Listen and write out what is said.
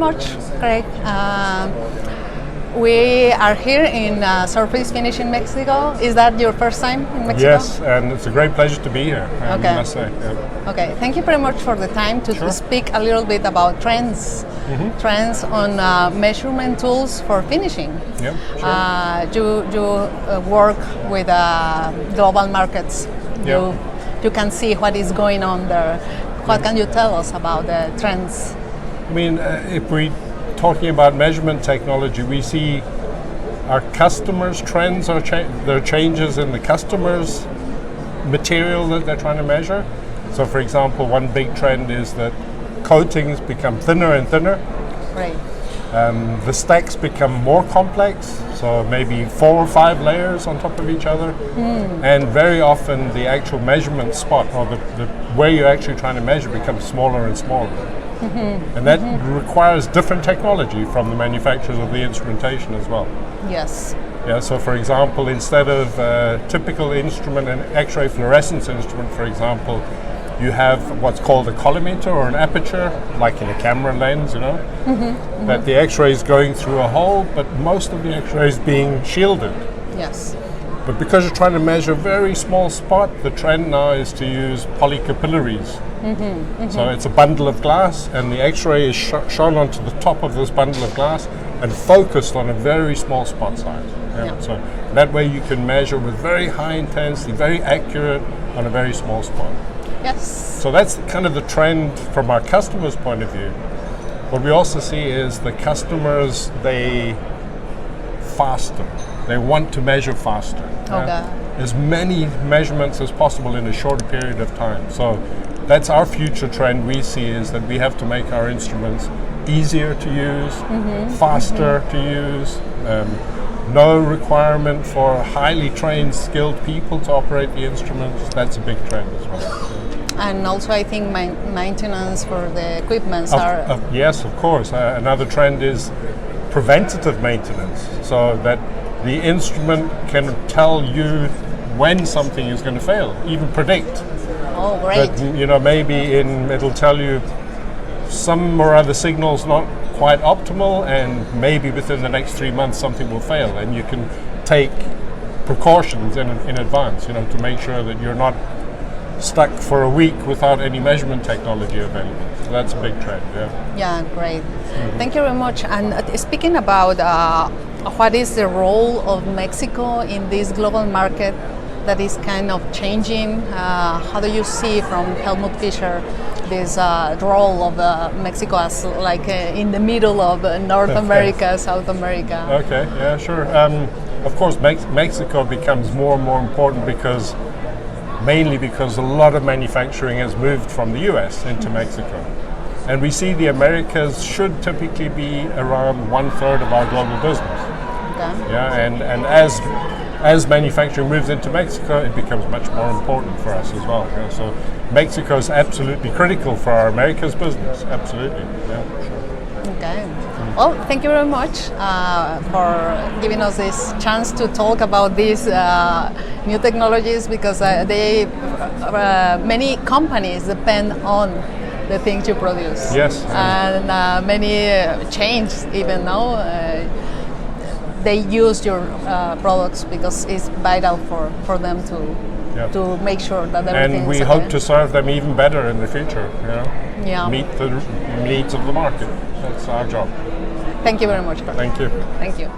much, Craig. We are here in Surface Finish in Mexico. Is that your first time in Mexico? Yes, and it's a great pleasure to be here, I must say. Yeah. Okay, thank you very much for the time to speak a little bit about trends. Trends on measurement tools for finishing. Yeah, sure. You work with global markets. You can see what is going on there. What can you tell us about the trends? I mean, if we're talking about measurement technology, we see our customers' trends, there are changes in the customers' material that they're trying to measure. So, for example, one big trend is that coatings become thinner and thinner. Right. The stacks become more complex, so maybe 4 or 5 layers on top of each other. And very often the actual measurement spot, or the where you're actually trying to measure, becomes smaller and smaller. And that requires different technology from the manufacturers of the instrumentation as well. Yes. Yeah, so for example, instead of a typical instrument, an X-ray fluorescence instrument, for example, you have what's called a collimator or an aperture, like in a camera lens, you know, that the X-ray is going through a hole, but most of the X-ray is being shielded. Yes. But because you're trying to measure a very small spot, the trend now is to use polycapillaries. So it's a bundle of glass, and the X-ray is shone onto the top of this bundle of glass and focused on a very small spot size. So that way you can measure with very high intensity, very accurate on a very small spot. Yes. So that's kind of the trend from our customers' point of view. What we also see is the customers, they want to measure faster. As many measurements as possible in a short period of time. So that's our future trend we see, is that we have to make our instruments easier to use, faster to use, no requirement for highly trained, skilled people to operate the instruments. That's a big trend as well. And also I think maintenance for the equipment yes, of course. Another trend is preventative maintenance, so that the instrument can tell you when something is going to fail, even predict. Oh, great. But, you know, maybe it'll tell you some or other signal's not quite optimal, and maybe within the next 3 months something will fail, and you can take precautions in advance, you know, to make sure that you're not stuck for a week without any measurement technology available. So that's a big trend, Yeah, great. Thank you very much. And speaking about what is the role of Mexico in this global market that is kind of changing, how do you see from Helmut Fischer this role of Mexico as like in the middle of North America, South America? Okay, yeah, sure. Of course, Mexico becomes more and more important mainly because a lot of manufacturing has moved from the US into Mexico. And we see the Americas should typically be around 1/3 of our global business. Yeah, and as manufacturing moves into Mexico, it becomes much more important for us as well. Yeah? So Mexico is absolutely critical for our Americas business, absolutely. Yeah, sure. Okay. Well, thank you very much for giving us this chance to talk about these new technologies, because many companies depend on the things you produce. Yes. And many chains even now, they use your products because it's vital for them to make sure that everything and we is hope to serve them even better in the future, you know? Yeah. Meet the needs of the market. That's our job. Thank you very much. Thank you. Thank you.